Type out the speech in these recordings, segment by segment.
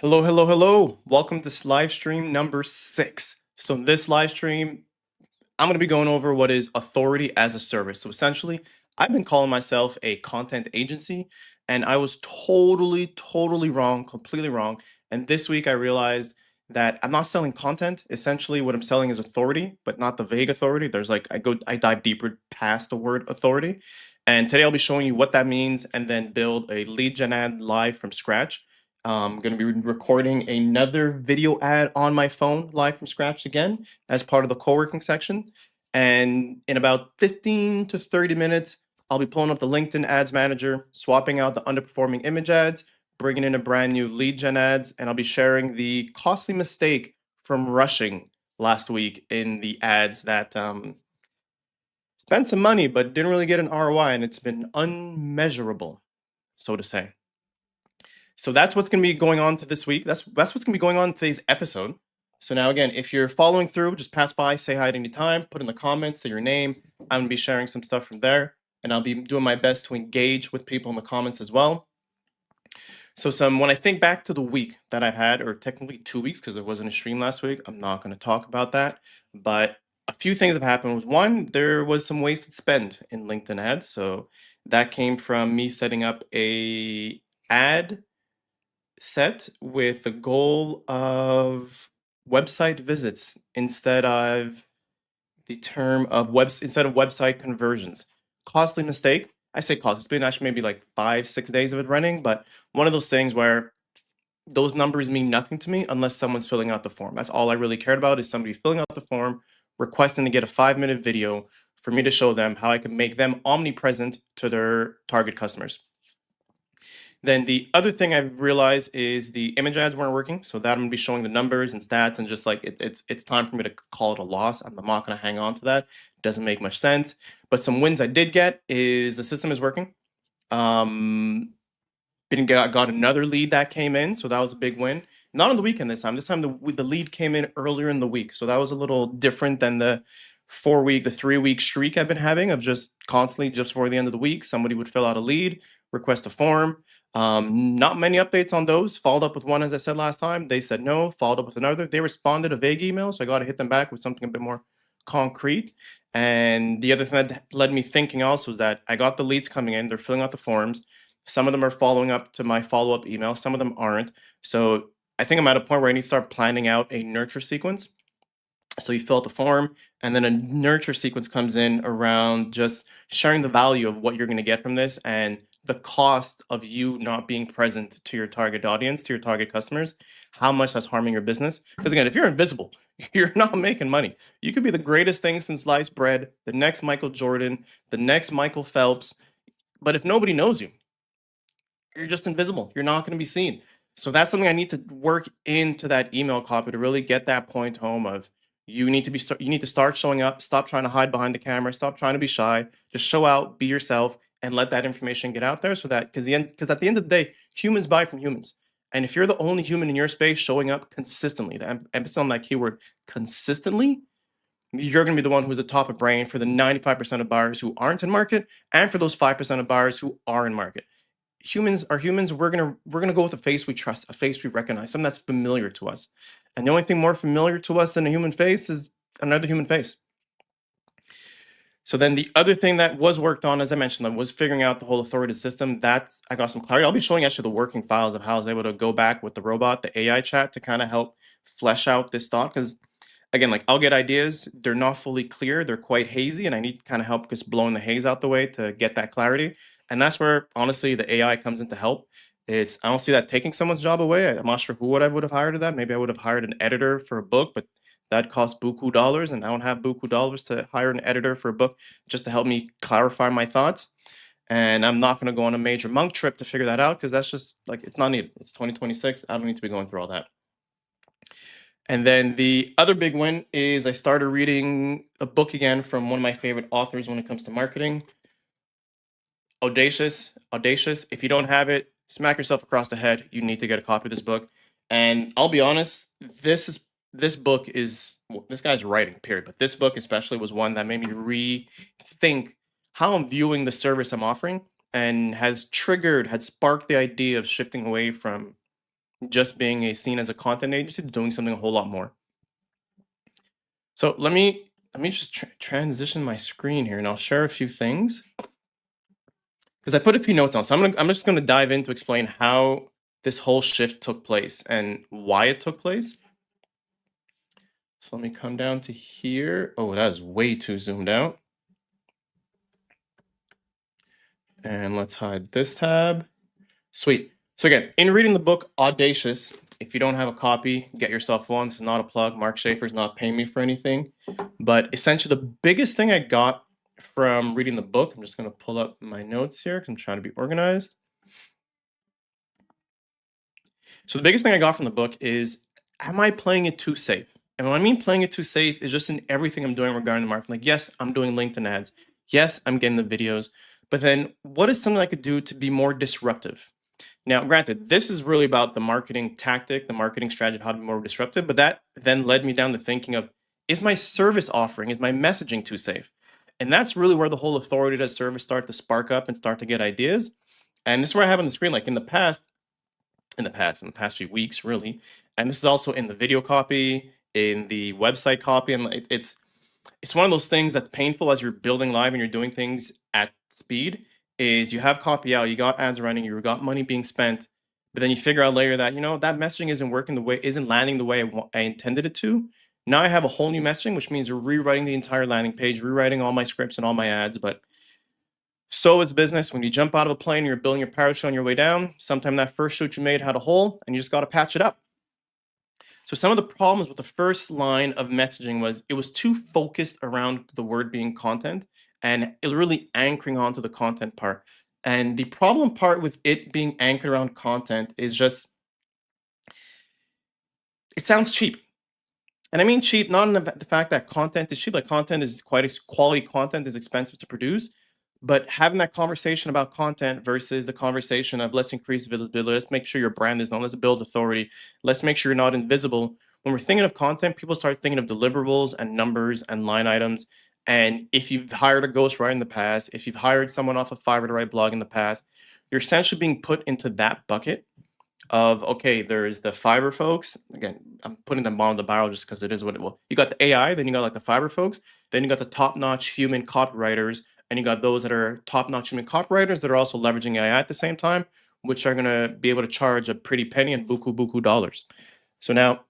Hello, hello, hello. Welcome to live stream number 6. So in this live stream, I'm going to be going over what is authority as a service. So essentially, I've been calling myself a content agency, and I was totally wrong, completely wrong. And this week I realized that I'm not selling content. Essentially, what I'm selling is authority, but not the vague authority. I dive deeper past the word authority. And today I'll be showing you what that means and then build a lead gen ad live from scratch. I'm going to be recording another video ad on my phone live from scratch again as part of the co-working section. And in about 15 to 30 minutes, I'll be pulling up the LinkedIn Ads Manager, swapping out the underperforming image ads, bringing in a brand new lead gen ads, and I'll be sharing the costly mistake from rushing last week in the ads that spent some money but didn't really get an ROI, and it's been unmeasurable, so to say. So that's what's going to be going on to this week. That's what's going to be going on in today's episode. So now again, if you're following through, just pass by, say hi at any time, put in the comments, say your name. I'm going to be sharing some stuff from there, and I'll be doing my best to engage with people in the comments as well. So when I think back to the week that I've had, or technically 2 weeks because there wasn't a stream last week, I'm not going to talk about that. But a few things have happened. Was one, there was some wasted spend in LinkedIn ads. So that came from me setting up a ad set with the goal of website visits instead of website conversions. Costly mistake. I say cost. It's been actually maybe like 5-6 days of it running, but one of those things where those numbers mean nothing to me unless someone's filling out the form. That's all I really cared about, is somebody filling out the form, requesting to get a 5-minute video for me to show them how I can make them omnipresent to their target customers. Then the other thing I've realized is the image ads weren't working. So that I'm gonna be showing the numbers and stats, and just like it's time for me to call it a loss. I'm not gonna hang on to that. It doesn't make much sense. But some wins I did get is the system is working. Got another lead that came in, so that was a big win. Not on the weekend this time. This time the lead came in earlier in the week, so that was a little different than the 3-week streak I've been having of just constantly, just before the end of the week, somebody would fill out a lead, request a form. Not many updates on those. Followed up with one, as I said last time. They said no. Followed up with another. They responded a vague email, so I got to hit them back with something a bit more concrete. And the other thing that led me thinking also is that I got the leads coming in. They're filling out the forms. Some of them are following up to my follow-up email. Some of them aren't. So I think I'm at a point where I need to start planning out a nurture sequence. So you fill out the form, and then a nurture sequence comes in around just sharing the value of what you're going to get from this and the cost of you not being present to your target audience, to your target customers, how much that's harming your business. Because again, if you're invisible, you're not making money. You could be the greatest thing since sliced bread, the next Michael Jordan, the next Michael Phelps, but if nobody knows you, you're just invisible. You're not going to be seen. So that's something I need to work into that email copy to really get that point home of you need to start showing up, stop trying to hide behind the camera, stop trying to be shy, just show out, be yourself, and let that information get out there. So that because at the end of the day, humans buy from humans. And if you're the only human in your space showing up consistently, the emphasis on that keyword consistently, you're going to be the one who's the top of brain for the 95% of buyers who aren't in market, and for those 5% of buyers who are in market. Humans are humans. We're gonna go with a face we trust, a face we recognize, something that's familiar to us. And the only thing more familiar to us than a human face is another human face. So then the other thing that was worked on, as I mentioned, was figuring out the whole authority system. That's I got some clarity. I'll be showing actually the working files of how I was able to go back with the robot, the AI chat, to kind of help flesh out this thought. Because again, like I'll get ideas, they're not fully clear, they're quite hazy, and I need to kind of help just blowing the haze out the way to get that clarity. And that's where honestly the AI comes in to help. I don't see that taking someone's job away. I'm not sure who I would have hired to that. Maybe I would have hired an editor for a book, but that costs buku dollars, and I don't have buku dollars to hire an editor for a book just to help me clarify my thoughts. And I'm not going to go on a major monk trip to figure that out because that's just like it's not needed. It's 2026. I don't need to be going through all that. And then the other big win is I started reading a book again from one of my favorite authors when it comes to marketing. Audacious. If you don't have it, smack yourself across the head. You need to get a copy of this book. And I'll be honest, this book is this guy's writing, period. But this book especially was one that made me rethink how I'm viewing the service I'm offering, and had sparked the idea of shifting away from just being a seen as a content agency to doing something a whole lot more. So let me just transition my screen here, and I'll share a few things because I put a few notes on. So I'm just gonna dive in to explain how this whole shift took place and why it took place. So let me come down to here. Oh, that is way too zoomed out. And let's hide this tab. Sweet. So again, in reading the book Audacious, if you don't have a copy, get yourself one. This is not a plug. Mark Schaefer's not paying me for anything. But essentially, the biggest thing I got from reading the book, I'm just going to pull up my notes here because I'm trying to be organized. So the biggest thing I got from the book is, am I playing it too safe? And when I mean playing it too safe is just in everything I'm doing regarding the market. Like, yes, I'm doing LinkedIn ads. Yes, I'm getting the videos. But then what is something I could do to be more disruptive? Now, granted, this is really about the marketing tactic, the marketing strategy of how to be more disruptive, but that then led me down to thinking of, is my service offering, is my messaging too safe? And that's really where the whole authority to service start to spark up and start to get ideas. And this is where I have on the screen, like in the past few weeks, really. And this is also in the video copy, in the website copy, and it's one of those things that's painful as you're building live and you're doing things at speed. Is you have copy out, you got ads running, you got money being spent, but then you figure out later that that messaging isn't landing the way I intended it to. Now I have a whole new messaging, which means you're rewriting the entire landing page, rewriting all my scripts and all my ads. But so is business. When you jump out of a plane, and you're building your parachute on your way down. Sometime that first shoot you made had a hole, and you just got to patch it up. So some of the problems with the first line of messaging was it was too focused around the word being content and it really anchoring onto the content part. And the problem part with it being anchored around content is just it sounds cheap. And I mean cheap, not in the fact that content is cheap, like content is quality content is expensive to produce, but having that conversation about content versus the conversation of let's increase visibility, let's make sure your brand is known, let's build authority, let's make sure you're not invisible. When we're thinking of content, people start thinking of deliverables and numbers and line items. And if you've hired a ghostwriter in the past, if you've hired someone off of Fiverr to write blog in the past, you're essentially being put into that bucket of okay, there's the fiber folks. Again, I'm putting them on the barrel just because it is what it will. You got the AI, then you got like the fiber folks, then you got the top-notch human copywriters, and you got those that are top-notch human copywriters that are also leveraging AI at the same time, which are gonna be able to charge a pretty penny and buku dollars. So now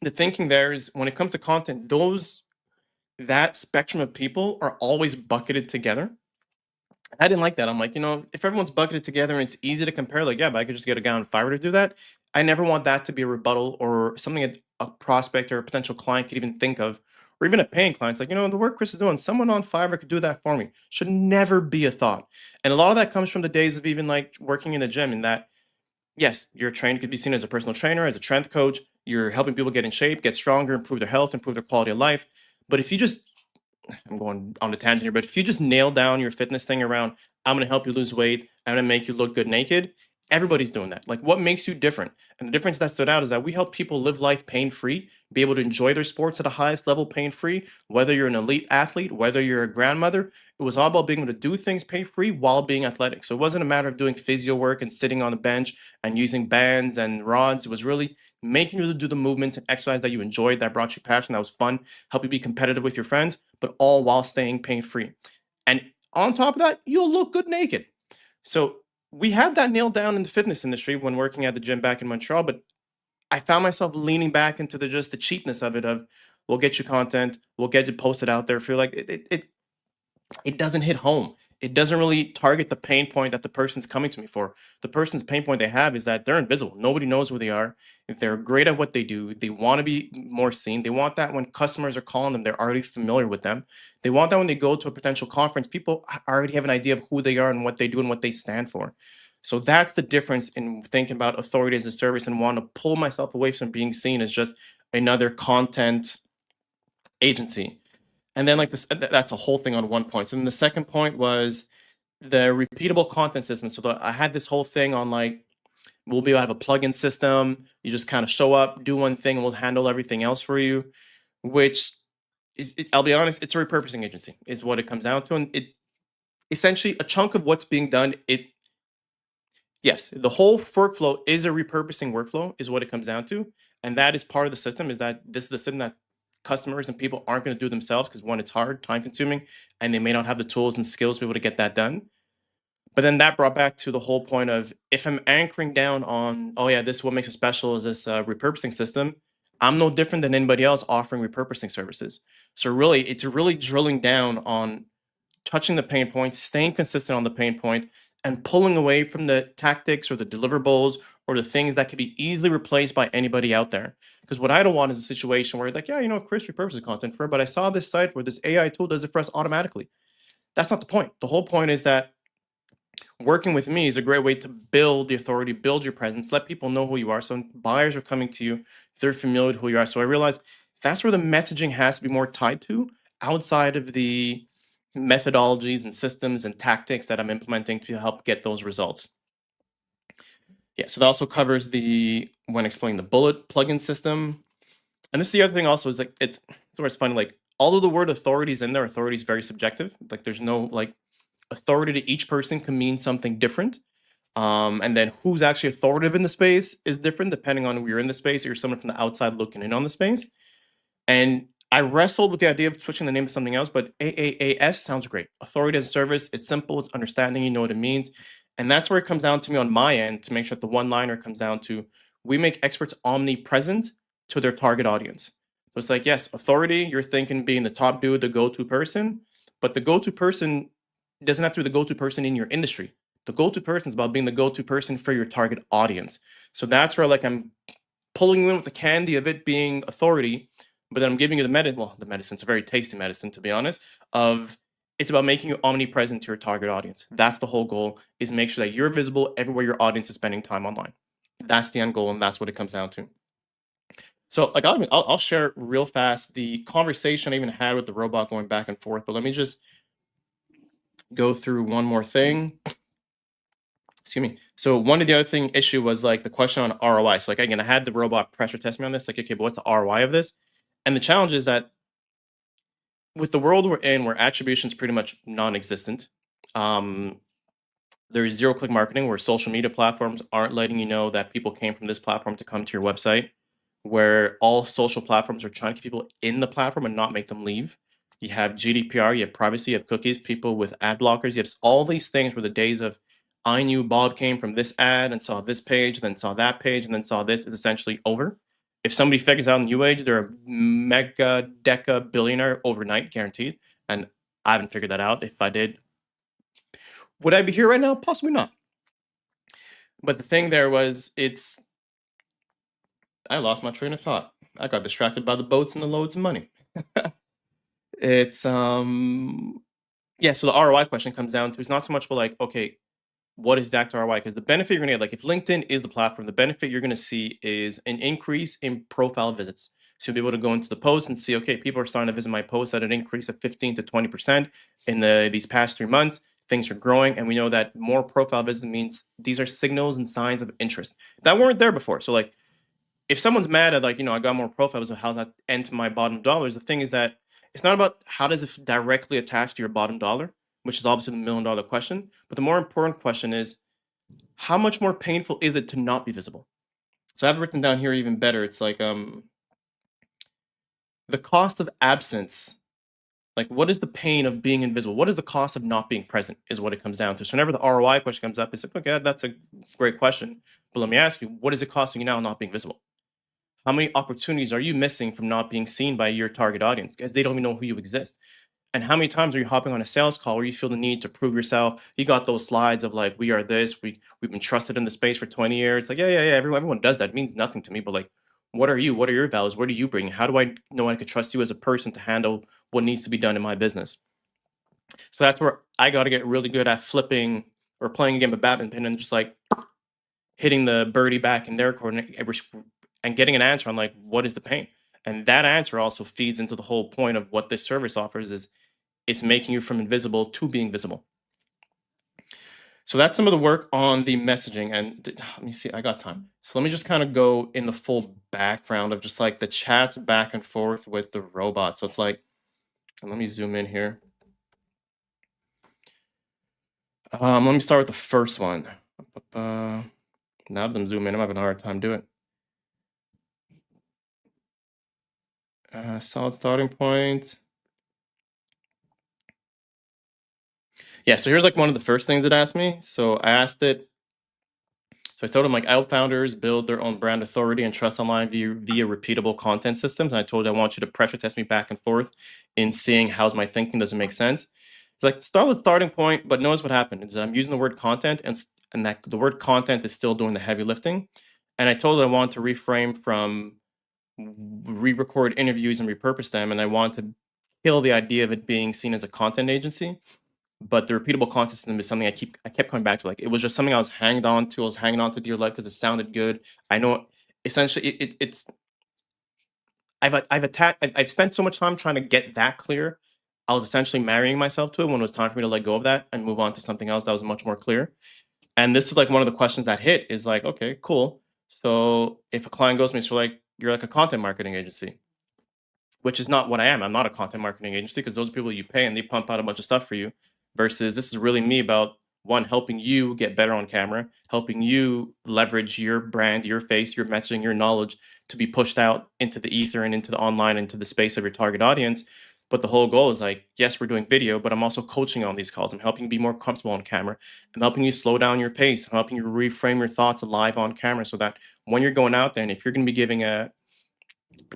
the thinking there is when it comes to content, that spectrum of people are always bucketed together. I didn't like that. I'm like, if everyone's bucketed together and it's easy to compare, like, yeah, but I could just get a guy on Fiverr to do that. I never want that to be a rebuttal or something a prospect or a potential client could even think of, or even a paying client's like, the work Chris is doing, someone on Fiverr could do that for me. Should never be a thought. And a lot of that comes from the days of even like working in a gym, in that, yes, you're trained, could be seen as a personal trainer, as a strength coach. You're helping people get in shape, get stronger, improve their health, improve their quality of life. But if you just I'm going on a tangent here, but if you just nail down your fitness thing around, I'm going to help you lose weight, I'm going to make you look good naked, everybody's doing that. Like, what makes you different? And the difference that stood out is that we help people live life pain free, be able to enjoy their sports at the highest level pain free, whether you're an elite athlete, whether you're a grandmother. It was all about being able to do things pain free while being athletic. So it wasn't a matter of doing physio work and sitting on a bench and using bands and rods. It was really making you do the movements and exercise that you enjoyed, that brought you passion, that was fun, help you be competitive with your friends, but all while staying pain free. And on top of that, you'll look good naked. So we had that nailed down in the fitness industry when working at the gym back in Montreal, but I found myself leaning back into the cheapness of it. Of we'll get you content, we'll get it posted out there. Feel like it doesn't hit home. It doesn't really target the pain point that the person's coming to me for. The person's pain point they have is that they're invisible. Nobody knows who they are. If they're great at what they do, they want to be more seen. They want that when customers are calling them, they're already familiar with them. They want that when they go to a potential conference, people already have an idea of who they are and what they do and what they stand for. So that's the difference in thinking about authority as a service and want to pull myself away from being seen as just another content agency. And then like this, that's a whole thing on one point. So then the second point was the repeatable content system. So I had this whole thing on like we'll be able to have a plugin system. You just kind of show up, do one thing, and we'll handle everything else for you. Which I'll be honest, it's a repurposing agency is what it comes down to, and it essentially a chunk of what's being done. Yes, the whole workflow is a repurposing workflow, is what it comes down to. And that is part of the system, is that this is the system that customers and people aren't going to do themselves because one, it's hard, time consuming, and they may not have the tools and skills to be able to get that done. But then that brought back to the whole point of if I'm anchoring down on, oh yeah, this is what makes it special is this repurposing system. I'm no different than anybody else offering repurposing services. So really, it's really drilling down on touching the pain point, staying consistent on the pain point, and pulling away from the tactics or the deliverables or the things that can be easily replaced by anybody out there. Because what I don't want is a situation where, like, yeah, Chris repurposes content for, but I saw this site where this AI tool does it for us automatically. That's not the point. The whole point is that working with me is a great way to build the authority, build your presence, let people know who you are. So when buyers are coming to you, they're familiar with who you are. So I realized that's where the messaging has to be more tied to outside of the methodologies and systems and tactics that I'm implementing to help get those results. Yeah, so that also covers the when explaining the bullet plugin system. And this is the other thing also is like it's where it's funny, like although the word authority is in there, authority is very subjective. Like there's no like authority to each person can mean something different. And then who's actually authoritative in the space is different depending on who you're in the space or you're someone from the outside looking in on the space. And I wrestled with the idea of switching the name to something else, but AAAS sounds great. Authority as a service. It's simple. It's understanding. You know what it means. And that's where it comes down to me on my end to make sure that the one-liner comes down to we make experts omnipresent to their target audience. So it's like, yes, authority, you're thinking being the top dude, the go-to person, but the go-to person doesn't have to be the go-to person in your industry. The go-to person is about being the go-to person for your target audience. So that's where like I'm pulling you in with the candy of it being authority, but then I'm giving you the medicine, it's a very tasty medicine, to be honest, of it's about making you omnipresent to your target audience. That's the whole goal, is make sure that you're visible everywhere your audience is spending time online. That's the end goal, and that's what it comes down to. So, like, I'll share real fast the conversation I even had with the robot going back and forth, but let me just go through one more thing. Excuse me. So one of the other thing issue was like the question on ROI. So like again, I had the robot pressure test me on this. Like, okay, but what's the ROI of this? And the challenge is that with the world we're in, where attribution is pretty much non-existent, um, there's zero-click marketing, where social media platforms aren't letting you know that people came from this platform to come to your website, where all social platforms are trying to keep people in the platform and not make them leave. You have GDPR, you have privacy, you have cookies, people with ad blockers, you have all these things where the days of I knew Bob came from this ad and saw this page, then saw that page, and then saw this is essentially over. If somebody figures out in New Age, they're a mega deca billionaire overnight, guaranteed. And I haven't figured that out. If I did, would I be here right now? Possibly not. But the thing there was, I lost my train of thought. I got distracted by the boats and the loads of money. it's yeah. So the ROI question comes down to it's not so much about like, okay, what is DAC to ROI? Because the benefit you're gonna get, like if LinkedIn is the platform, the benefit you're gonna see is an increase in profile visits. So you'll be able to go into the post and see, okay, people are starting to visit my post at an increase of 15 to 20% in these past 3 months. Things are growing, and we know that more profile visits means these are signals and signs of interest that weren't there before. So like if someone's mad at like, I got more profiles, of how's that end to my bottom dollars? The thing is that it's not about how does it directly attach to your bottom dollar, which is obviously the $1 million question. But the more important question is how much more painful is it to not be visible? So I've written down here even better. It's like the cost of absence. Like what is the pain of being invisible? What is the cost of not being present is what it comes down to. So whenever the ROI question comes up, it's like, okay, that's a great question. But let me ask you, what is it costing you now not being visible? How many opportunities are you missing from not being seen by your target audience because they don't even know who you exist? And how many times are you hopping on a sales call where you feel the need to prove yourself? You got those slides of like, we are this, we've been trusted in the space for 20 years. Like, yeah, everyone does that. It means nothing to me. But like, what are you? What are your values? What do you bring? How do I know I could trust you as a person to handle what needs to be done in my business? So that's where I got to get really good at flipping or playing a game of badminton and just like hitting the birdie back in their court and getting an answer on like what is the pain, and that answer also feeds into the whole point of what this service offers is it's making you from invisible to being visible. So that's some of the work on the messaging. And let me see, I got time, so let me just kind of go in the full background of just like the chats back and forth with the robot. So it's like, and let me zoom in here. Let me start with the first one. Now that I'm zooming in, I'm having a hard time doing it. Solid starting point. Yeah, so here's like one of the first things it asked me. So I asked it, so I told them like, I help founders build their own brand authority and trust online via repeatable content systems. And I told you I want you to pressure test me back and forth in seeing how's my thinking doesn't make sense. It's like start with starting point, but notice what happened is I'm using the word content and that the word content is still doing the heavy lifting. And I told it I want to reframe from re-record interviews and repurpose them, and I want to kill the idea of it being seen as a content agency. But the repeatable content system is something I kept coming back to. Like it was just something I was hanging on to. I was hanging on to dear life because it sounded good. I know essentially it's I've spent so much time trying to get that clear. I was essentially marrying myself to it when it was time for me to let go of that and move on to something else that was much more clear. And this is like one of the questions that hit is like, okay, cool. So if a client goes to me, so like you're like a content marketing agency, which is not what I am. I'm not a content marketing agency because those are people you pay and they pump out a bunch of stuff for you. Versus this is really me about one, helping you get better on camera, helping you leverage your brand, your face, your messaging, your knowledge to be pushed out into the ether and into the online, into the space of your target audience. But the whole goal is like, yes, we're doing video, but I'm also coaching on these calls. I'm helping you be more comfortable on camera. I'm helping you slow down your pace. I'm helping you reframe your thoughts live on camera so that when you're going out there and if you're going to be giving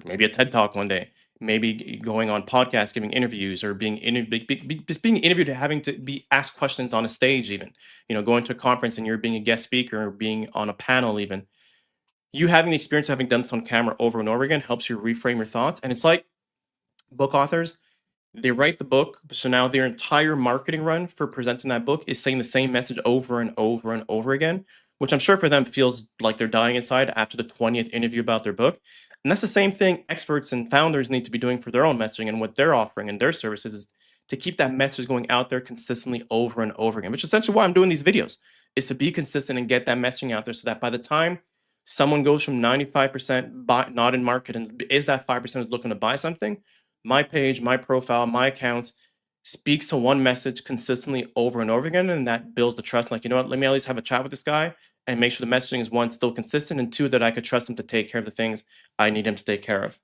maybe a TED talk one day, maybe going on podcasts, giving interviews, or just being interviewed, having to be asked questions on a stage, even going to a conference and you're being a guest speaker or being on a panel, even you having the experience of having done this on camera over and over again helps you reframe your thoughts. And it's like book authors, they write the book, so now their entire marketing run for presenting that book is saying the same message over and over and over again, which I'm sure for them feels like they're dying inside after the 20th interview about their book. And that's the same thing experts and founders need to be doing for their own messaging and what they're offering and their services is to keep that message going out there consistently over and over again, which is essentially why I'm doing these videos, is to be consistent and get that messaging out there so that by the time someone goes from 95% not in market and is that 5% is looking to buy something, my page, my profile, my accounts speaks to one message consistently over and over again. And that builds the trust. Like, you know what, let me at least have a chat with this guy and make sure the messaging is one, still consistent, and two, that I could trust him to take care of the things I need him to take care of.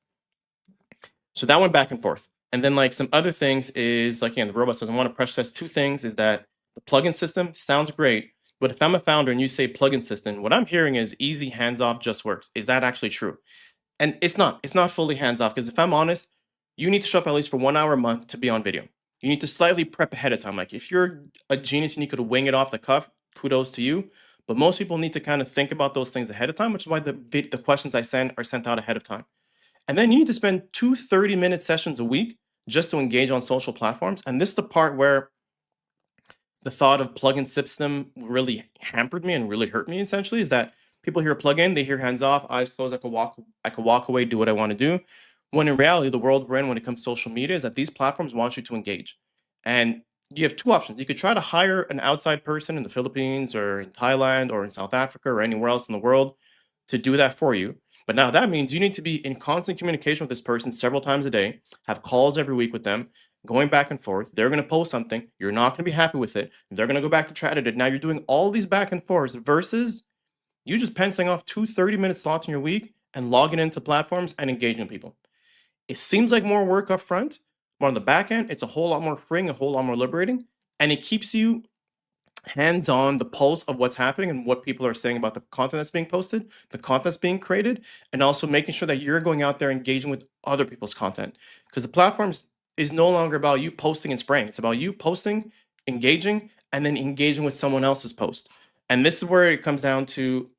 So that went back and forth. And then like some other things is like, again, the robot says, I want to pressure test two things is that the plugin system sounds great. But if I'm a founder and you say plugin system, what I'm hearing is easy, hands off, just works. Is that actually true? And it's not. It's not fully hands off because if I'm honest, you need to show up at least for 1 hour a month to be on video. You need to slightly prep ahead of time. Like if you're a genius and you could wing it off the cuff, kudos to you. But most people need to kind of think about those things ahead of time, which is why the questions I send are sent out ahead of time. And then you need to spend 2 30-minute sessions a week just to engage on social platforms. And this is the part where the thought of plugin system really hampered me and really hurt me essentially is that people hear plugin, they hear hands off, eyes closed, I could walk away, do what I want to do. When in reality, the world we're in when it comes to social media is that these platforms want you to engage. And you have two options. You could try to hire an outside person in the Philippines or in Thailand or in South Africa or anywhere else in the world to do that for you. But now that means you need to be in constant communication with this person several times a day, have calls every week with them, going back and forth. They're going to post something. You're not going to be happy with it. They're going to go back to try to edit it. Now you're doing all these back and forths versus you just penciling off 2 30-minute slots in your week and logging into platforms and engaging people. It seems like more work up front, but on the back end, it's a whole lot more freeing, a whole lot more liberating, and it keeps you hands on the pulse of what's happening and what people are saying about the content that's being posted, the content that's being created, and also making sure that you're going out there engaging with other people's content. Because the platforms is no longer about you posting and spraying. It's about you posting, engaging, and then engaging with someone else's post. And this is where it comes down to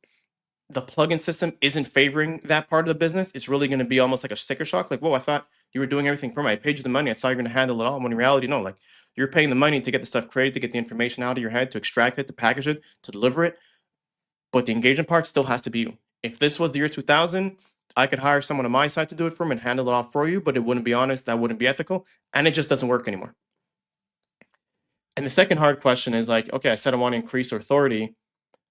the plugin system isn't favoring that part of the business. It's really going to be almost like a sticker shock. Like, whoa, I thought you were doing everything for me. I paid you the money. I thought you were going to handle it all. When in reality, no, like you're paying the money to get the stuff created, to get the information out of your head, to extract it, to package it, to deliver it. But the engagement part still has to be you. If this was the year 2000, I could hire someone on my side to do it for me and handle it all for you, but it wouldn't be honest. That wouldn't be ethical. And it just doesn't work anymore. And the second hard question is like, okay, I said I want to increase authority.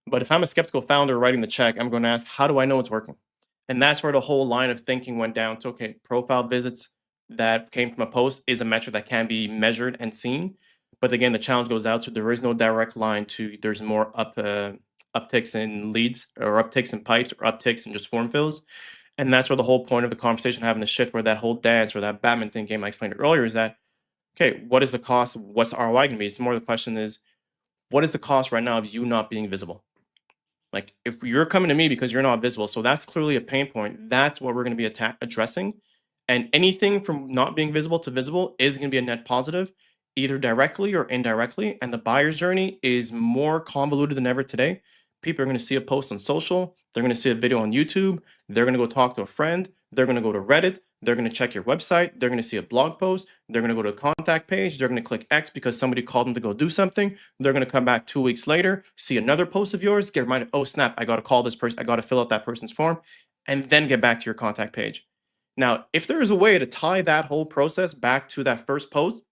But if I'm a skeptical founder writing the check, I'm going to ask, how do I know it's working? And that's where the whole line of thinking went down to, okay, profile visits that came from a post is a metric that can be measured and seen. But again, the challenge goes out to there is no direct line to there's more upticks in leads or upticks in pipes or upticks in just form fills. And that's where the whole point of the conversation having to shift, where that whole dance or that badminton game I explained earlier is that, okay, what is the cost? What's the ROI going to be? It's more the question is, what is the cost right now of you not being visible? Like if you're coming to me because you're not visible, so that's clearly a pain point. That's what we're going to be addressing. And anything from not being visible to visible is going to be a net positive, either directly or indirectly. And the buyer's journey is more convoluted than ever today. People are going to see a post on social. They're going to see a video on YouTube. They're going to go talk to a friend. They're going to go to Reddit. They're going to check your website. They're going to see a blog post. They're going to go to a contact page. They're going to click X because somebody called them to go do something. They're going to come back 2 weeks later, see another post of yours, get reminded, oh snap, I got to call this person. I got to fill out that person's form, and then get back to your contact page. Now, if there is a way to tie that whole process back to that first post,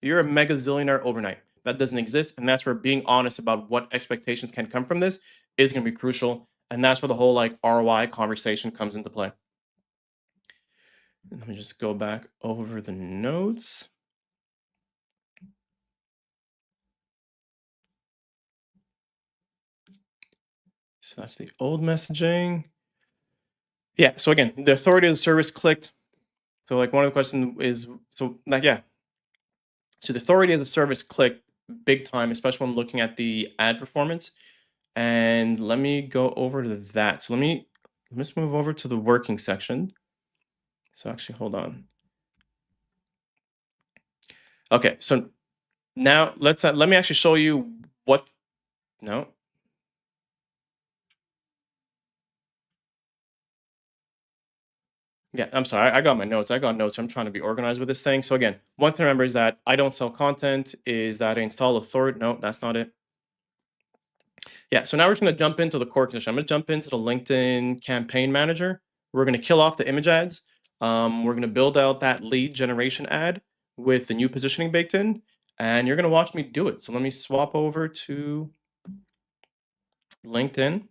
you're a mega zillionaire overnight. That doesn't exist. And that's where being honest about what expectations can come from this is going to be crucial. And that's where the whole like ROI conversation comes into play. Let me just go back over the notes. So that's the old messaging. Yeah. So again, the authority of the service clicked. So like one of the questions is, so like, yeah. So the authority as a service clicked big time, especially when looking at the ad performance. And let me go over to that. So let's move over to the working section. So actually, hold on. Okay, so now let me actually show you what, no. Yeah, I'm sorry, I got my notes. I got notes. I'm trying to be organized with this thing. So again, one thing to remember is that I don't sell content, is that I install authority. No, that's not it. Yeah, so now we're going to jump into the core condition. I'm going to jump into the LinkedIn campaign manager. We're going to kill off the image ads. We're going to build out that lead generation ad with the new positioning baked in, and you're going to watch me do it. So let me swap over to LinkedIn.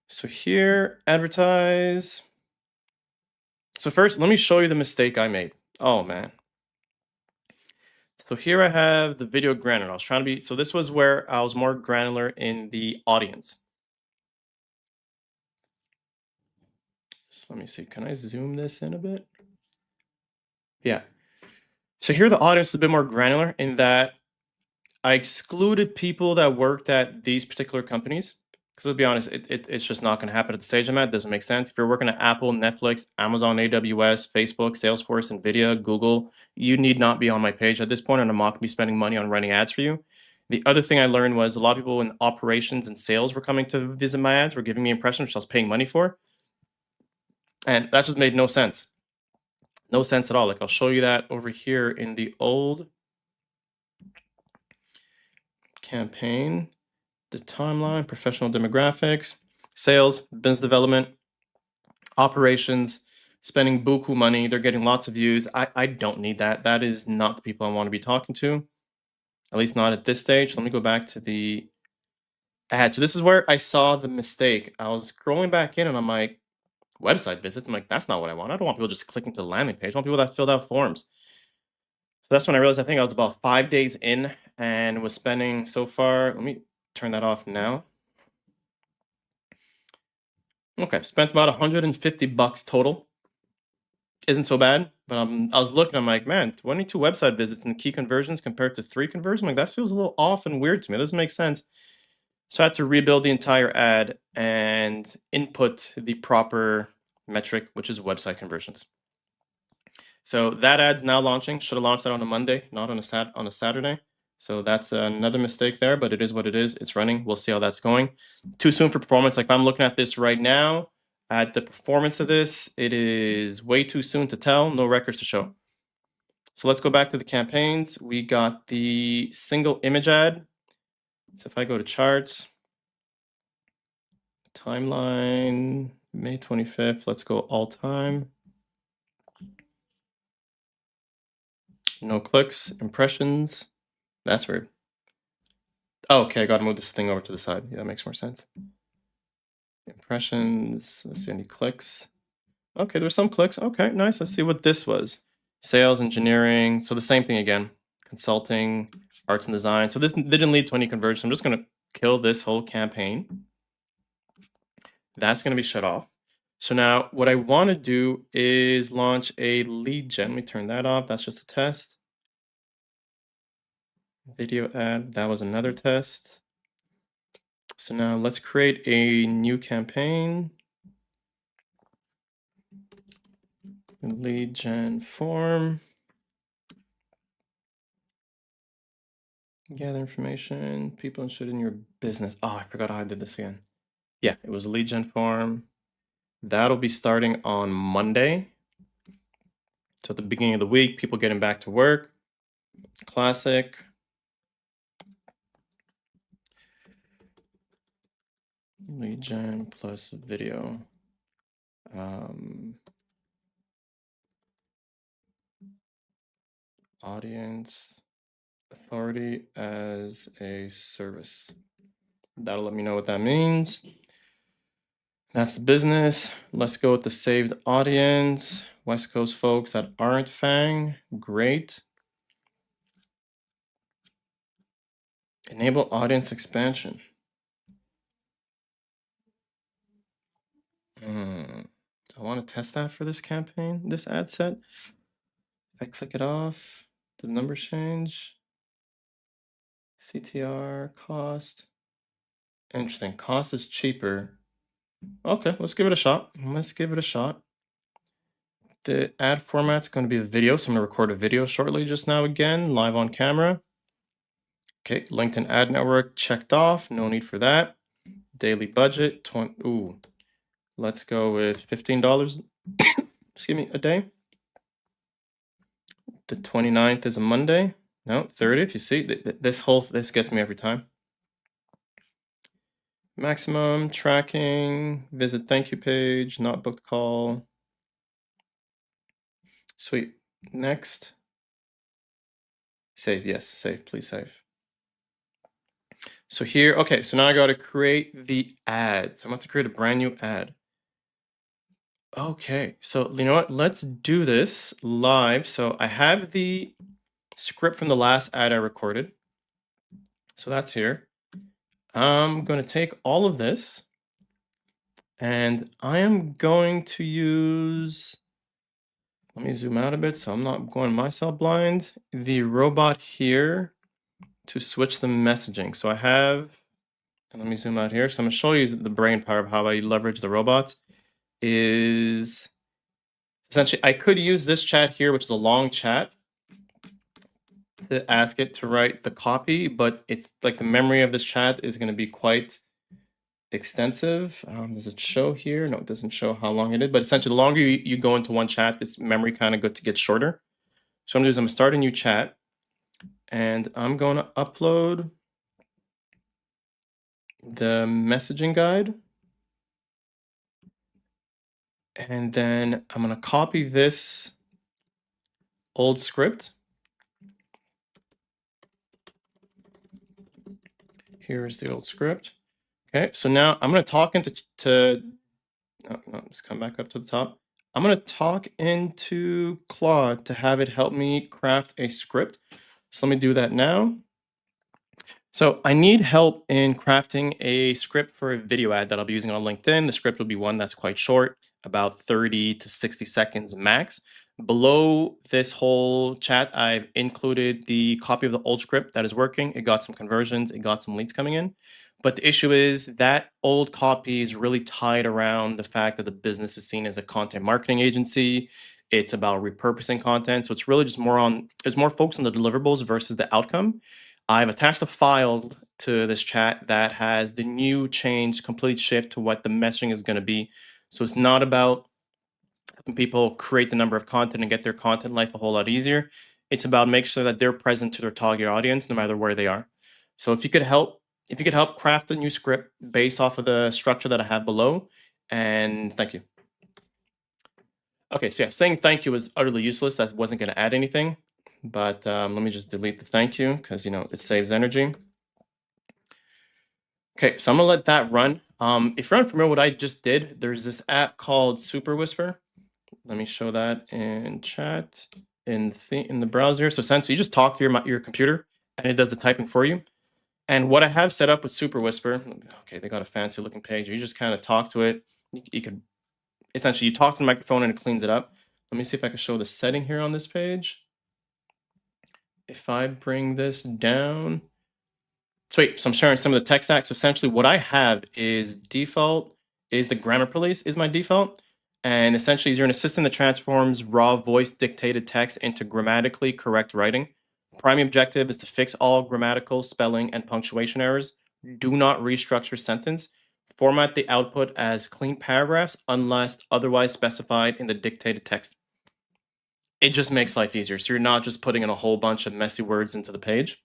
So here, advertise. So first, let me show you the mistake I made. Oh man. So here I have the video granular. I was trying to be, so this was where I was more granular in the audience. So let me see, can I zoom this in a bit? Yeah. So here the audience is a bit more granular in that I excluded people that worked at these particular companies. Because let's be honest, it's just not going to happen at the stage I'm at. It doesn't make sense. If you're working at Apple, Netflix, Amazon, AWS, Facebook, Salesforce, NVIDIA, Google, you need not be on my page at this point, and I'm not going to be spending money on running ads for you. The other thing I learned was a lot of people in operations and sales were coming to visit my ads, were giving me impressions, which I was paying money for. And that just made no sense. No sense at all. Like I'll show you that over here in the old campaign, the timeline, professional demographics, sales, business development, operations, spending buku money. They're getting lots of views. I don't need that. That is not the people I want to be talking to, at least not at this stage. Let me go back to the ad. So this is where I saw the mistake. I was scrolling back in and I'm like, website visits. I'm like, that's not what I want. I don't want people just clicking to the landing page. I want people that filled out forms. So that's when I realized I think I was about 5 days in and was spending so far. Let me turn that off now. Okay, spent about $150 total. Isn't so bad, but I was looking, I'm like, man, 22 website visits and key conversions compared to 3 conversions. I'm like, that feels a little off and weird to me. It doesn't make sense. So I had to rebuild the entire ad and input the proper metric, which is website conversions. So that ad's now launching. Should have launched that on a Monday, not on a Saturday. So that's another mistake there, but it is what it is. It's running. We'll see how that's going. Too soon for performance. Like if I'm looking at this right now, at the performance of this, it is way too soon to tell. No records to show. So let's go back to the campaigns. We got the single image ad. So if I go to charts, timeline, May 25th, let's go all time. No clicks, impressions. That's weird. Oh, okay, I gotta move this thing over to the side. Yeah, that makes more sense. Impressions, let's see any clicks. Okay, there's some clicks. Okay, nice. Let's see what this was. Sales, engineering. So the same thing again. consulting, arts and design. So this didn't lead to any conversions. I'm just going to kill this whole campaign. That's going to be shut off. So now what I want to do is launch a lead gen. Let me turn that off. That's just a test. Video ad. That was another test. So now let's create a new campaign. Lead gen form. Gather information, people interested in your business. Oh, I forgot how I did this again. Yeah, it was a lead gen form. That'll be starting on Monday. So at the beginning of the week, people getting back to work. Classic. Lead gen plus video. Audience authority as a service. That'll let me know what that means. That's the business. Let's go with the saved audience. West Coast folks that aren't FANG. Great. Enable audience expansion. Do I want to test that for this campaign, this ad set? If I click it off, the numbers change. CTR, cost. Interesting. Cost is cheaper. Okay, let's give it a shot. Let's give it a shot. The ad format's going to be a video, so I'm going to record a video shortly just now again, live on camera. Okay, LinkedIn ad network checked off. No need for that. Daily budget, let's go with $15, excuse me, a day. The 29th is a Monday. No, 30th. You see, this gets me every time. Maximum tracking, visit thank you page, not booked call. Sweet. Next. Save. Yes, save. Please save. So here, okay, so now I got to create the ad. So I'm going to have to create a brand new ad. Okay, so you know what? Let's do this live. So I have the script from the last ad I recorded. So that's here. I'm going to take all of this and I am going to use, let me zoom out a bit so I'm not going myself blind, the robot here to switch the messaging. So I have, and let me zoom out here. So I'm going to show you the brain power of how I leverage the robots. Is essentially, I could use this chat here, which is a long chat, to ask it to write the copy, but it's like the memory of this chat is going to be quite extensive. Does it show here? No, it doesn't show how long it is, but essentially the longer you go into one chat, this memory kind of gets shorter. So what I'm gonna do is I'm gonna start a new chat and I'm going to upload the messaging guide. And then I'm gonna copy this old script. Here's the old script. Okay, so now I'm gonna talk let's come back up to the top. I'm going to talk into Claude to have it help me craft a script. So let me do that now. So I need help in crafting a script for a video ad that I'll be using on LinkedIn. The script will be one that's quite short, about 30 to 60 seconds max. Below this whole chat, I've included the copy of the old script that is working. It got some conversions, it got some leads coming in. But the issue is that old copy is really tied around the fact that the business is seen as a content marketing agency. It's about repurposing content. So it's really just there's more focus on the deliverables versus the outcome. I've attached a file to this chat that has the new change, complete shift to what the messaging is going to be. So it's not about helping people create the number of content and get their content life a whole lot easier. It's about making sure that they're present to their target audience no matter where they are. So if you could help craft a new script based off of the structure that I have below, and thank you. Okay, so yeah, saying thank you was utterly useless. That wasn't going to add anything. But let me just delete the thank you because, it saves energy. Okay, so I'm going to let that run. If you're unfamiliar with what I just did, there's this app called Super Whisper. Let me show that in chat. in the browser. So essentially, you just talk to your computer, and it does the typing for you. And what I have set up with Super Whisper, okay, they got a fancy looking page. You just kind of talk to it. You could essentially you talk to the microphone and it cleans it up. Let me see if I can show the setting here on this page. If I bring this down, sweet. So I'm sharing some of the tech stack. So essentially what I have is default is the grammar police is my default. And essentially you're an assistant that transforms raw voice dictated text into grammatically correct writing. Primary objective is to fix all grammatical, spelling, and punctuation errors. Do not restructure sentence. Format the output as clean paragraphs unless otherwise specified in the dictated text. It just makes life easier. So you're not just putting in a whole bunch of messy words into the page.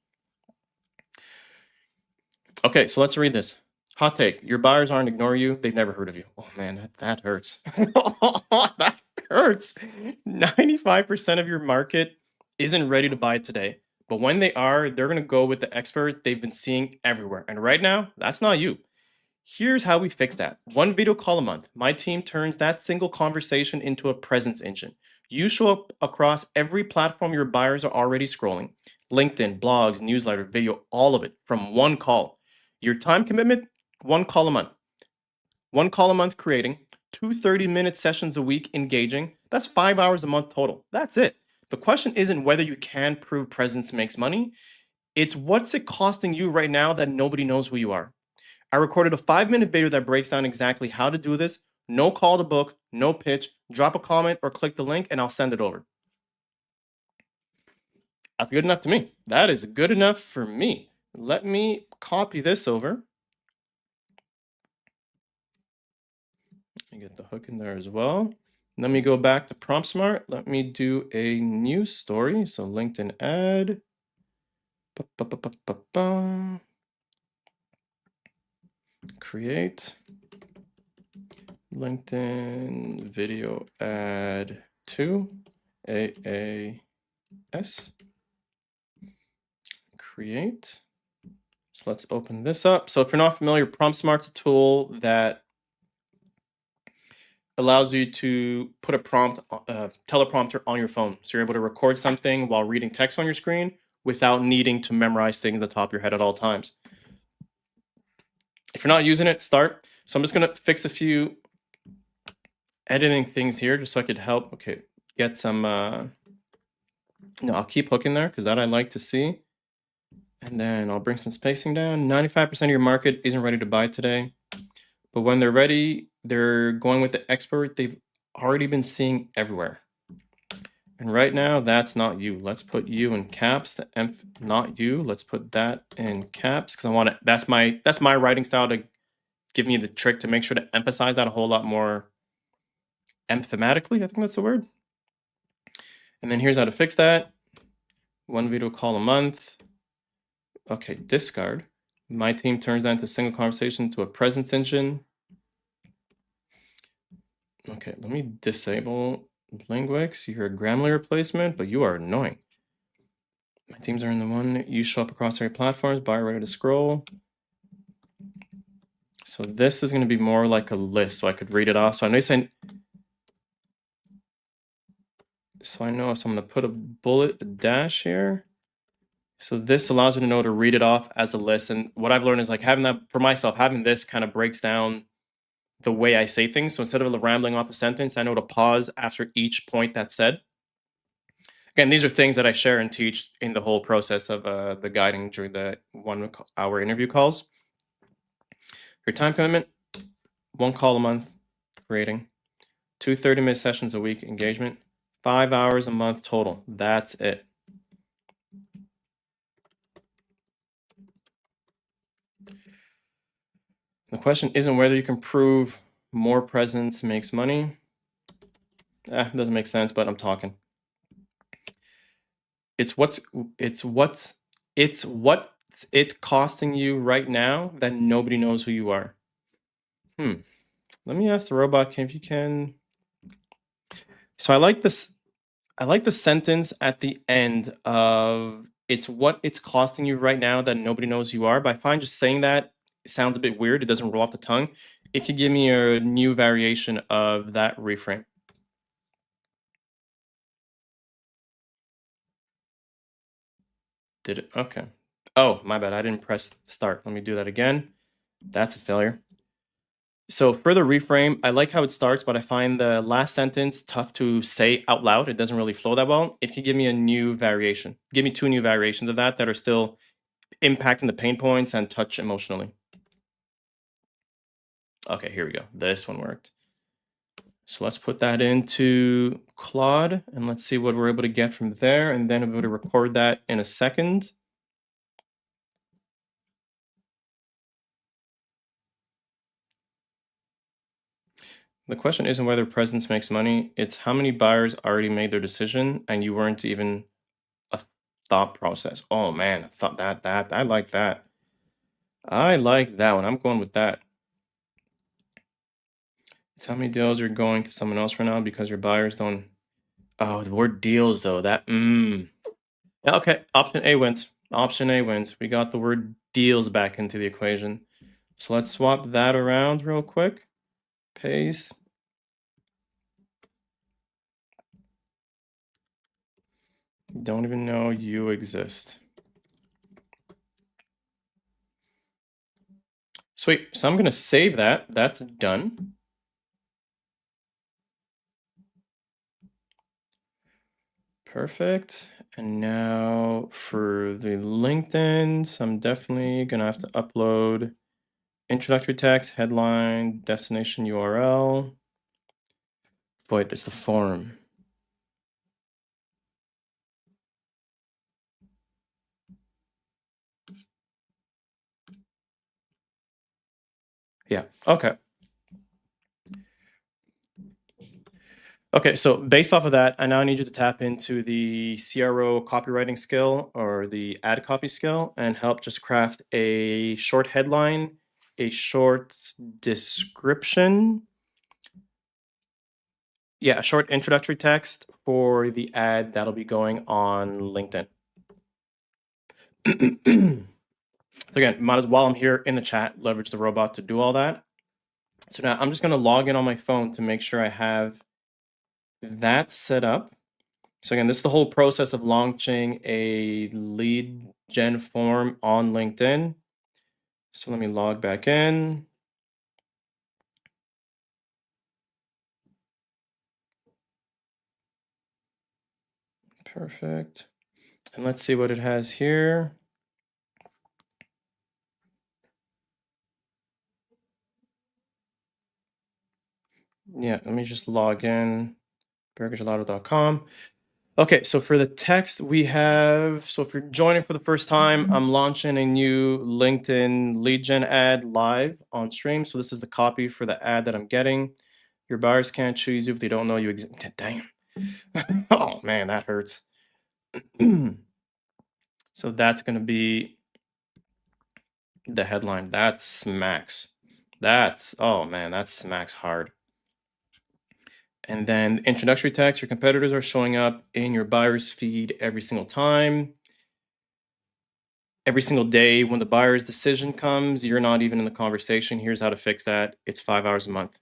Okay, so let's read this. Hot take. Your buyers aren't ignoring you. They've never heard of you. Oh man, that hurts. That hurts. 95% of your market isn't ready to buy today. But when they are, they're going to go with the expert they've been seeing everywhere. And right now, that's not you. Here's how we fix that. One video call a month. My team turns that single conversation into a presence engine. You show up across every platform your buyers are already scrolling. LinkedIn, blogs, newsletter, video, all of it from one call. Your time commitment, one call a month. One call a month creating, 2 30-minute sessions a week engaging. That's 5 hours a month total. That's it. The question isn't whether you can prove presence makes money. It's what's it costing you right now that nobody knows who you are. I recorded a 5-minute video that breaks down exactly how to do this. No call to book, no pitch. Drop a comment or click the link and I'll send it over. That's good enough to me. That is good enough for me. Let me copy this over. Let me get the hook in there as well. Let me go back to Prompt Smart. Let me do a new story. So LinkedIn ad. Create LinkedIn video ad 2 AAS. Create. So let's open this up. So if you're not familiar, Prompt Smart's a tool that allows you to put a prompt, teleprompter on your phone. So you're able to record something while reading text on your screen without needing to memorize things at the top of your head at all times. If you're not using it, start. So I'm just going to fix a few editing things here just so I could help. Okay, get some, no, I'll keep hooking there because that I like to see. And then I'll bring some spacing down. 95% of your market isn't ready to buy today. But when they're ready, they're going with the expert they've already been seeing everywhere. And right now, that's not you. Let's put you in caps. Not you. Let's put that in caps because I want to. That's my writing style to give me the trick to make sure to emphasize that a whole lot more emphatically. I think that's the word. And then here's how to fix that. One video call a month. Okay, discard. My team turns that into a single conversation to a presence engine. Okay, let me disable Linguix. You're a Grammarly replacement, but you are annoying. My teams are in the one. You show up across every platforms. Buyer ready to scroll. So this is going to be more like a list, so I could read it off. So I know so I'm going to put a dash here. So this allows me to know to read it off as a list. And what I've learned is like having that for myself, having this kind of breaks down the way I say things. So instead of rambling off a sentence, I know to pause after each point that's said. Again, these are things that I share and teach in the whole process of the guiding during the 1 hour interview calls. Your time commitment, 1 call a month, creating, 2 30-minute sessions a week, engagement, 5 hours a month total. That's it. The question isn't whether you can prove more presence makes money. It doesn't make sense, but I'm talking. It's what's it costing you right now that nobody knows who you are. Let me ask the robot if you can. So I like this. I like the sentence at the end of it's what it's costing you right now that nobody knows who you are. But I find just saying that it sounds a bit weird. It doesn't roll off the tongue. It could give me a new variation of that reframe. Did it? Okay. Oh, my bad. I didn't press start. Let me do that again. That's a failure. So for the reframe, I like how it starts, but I find the last sentence tough to say out loud. It doesn't really flow that well. If you give me a new variation, give me two new variations of that are still impacting the pain points and touch emotionally. Okay, here we go. This one worked. So let's put that into Claude and let's see what we're able to get from there. And then I'm able to record that in a second. The question isn't whether presence makes money. It's how many buyers already made their decision and you weren't even a thought process. Oh man, thought that I like that. I like that one. I'm going with that. It's how many deals are going to someone else right now because your buyers don't. Oh, the word deals though. Yeah, okay. Option A wins. Option A wins. We got the word deals back into the equation. So let's swap that around real quick. Paste. Don't even know you exist. Sweet. So I'm going to save that. That's done. Perfect. And now for the LinkedIn, I'm definitely going to have to upload introductory text, headline, destination URL. Boy, that's the form. Yeah. Okay. Okay, so based off of that, I now need you to tap into the CRO copywriting skill or the ad copy skill and help just craft a short headline, a short description. Yeah, a short introductory text for the ad that'll be going on LinkedIn. So again, might as while I'm here in the chat, leverage the robot to do all that. So now I'm just going to log in on my phone to make sure I have that set up. So again, this is the whole process of launching a lead gen form on LinkedIn. So let me log back in. Perfect. And let's see what it has here. Yeah, let me just log in, burgergelato.com. Okay, so for the text, we have, so if you're joining for the first time, I'm launching a new LinkedIn lead gen ad live on stream. So this is the copy for the ad that I'm getting. Your buyers can't choose you if they don't know you exist. Damn. Oh man, that hurts. So that's going to be the headline. That smacks. Oh man, that smacks hard. And then introductory text, your competitors are showing up in your buyer's feed every single time. Every single day when the buyer's decision comes, you're not even in the conversation. Here's how to fix that. It's 5 hours a month.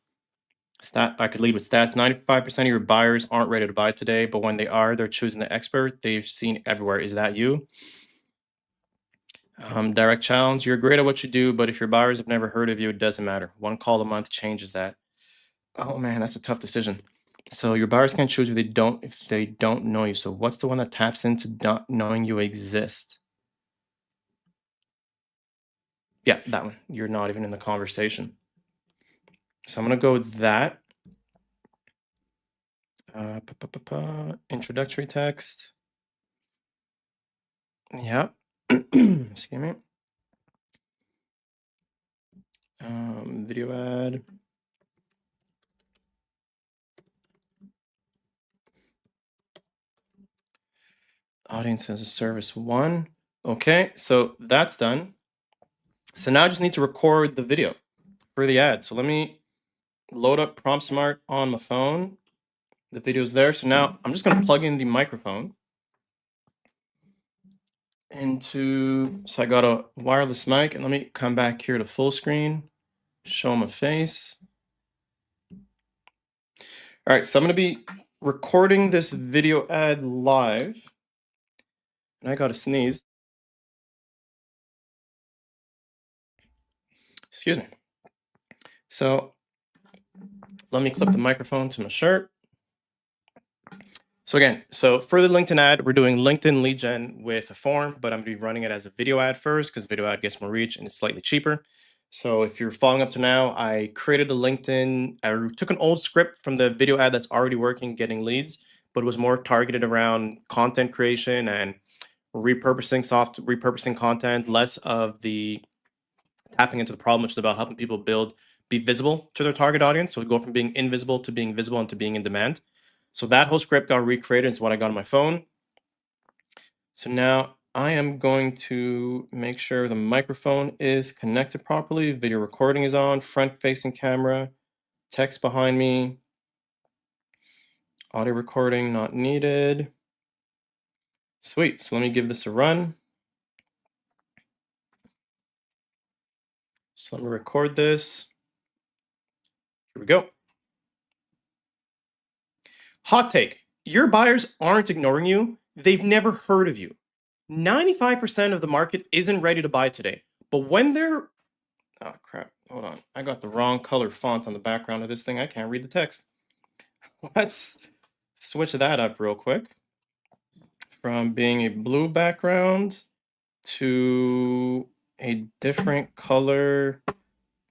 I could lead with stats. 95% of your buyers aren't ready to buy today, but when they are, they're choosing the expert they've seen everywhere. Is that you? Direct challenge. You're great at what you do, but if your buyers have never heard of you, it doesn't matter. One call a month changes that. Oh man, that's a tough decision. So your buyers can't choose if they don't know you. So what's the one that taps into not knowing you exist? Yeah, that one. You're not even in the conversation. So I'm gonna go with that. Introductory text. Yeah. Excuse me. Video ad. Audience as a service one. Okay, so that's done. So now I just need to record the video for the ad. So let me load up Prompt Smart on my phone. The video's there. So now I'm just gonna plug in the microphone so I got a wireless mic, and let me come back here to full screen, show my face. All right, so I'm gonna be recording this video ad live. And I gotta sneeze. Excuse me. So let me clip the microphone to my shirt. So again, for the LinkedIn ad, we're doing LinkedIn lead gen with a form, but I'm gonna be running it as a video ad first because video ad gets more reach and it's slightly cheaper. So if you're following up to now, I created a LinkedIn, I took an old script from the video ad that's already working, getting leads, but it was more targeted around content creation and repurposing content, less of the tapping into the problem, which is about helping people be visible to their target audience. So we go from being invisible to being visible and to being in demand. So that whole script got recreated. It's what I got on my phone. So now I am going to make sure the microphone is connected properly. Video recording is on, front facing camera, text behind me, audio recording not needed. Sweet. So let me give this a run. So let me record this. Here we go. Hot take. Your buyers aren't ignoring you. They've never heard of you. 95% of the market isn't ready to buy today. But when they're... Oh, crap. Hold on. I got the wrong color font on the background of this thing. I can't read the text. Let's switch that up real quick. From being a blue background to a different color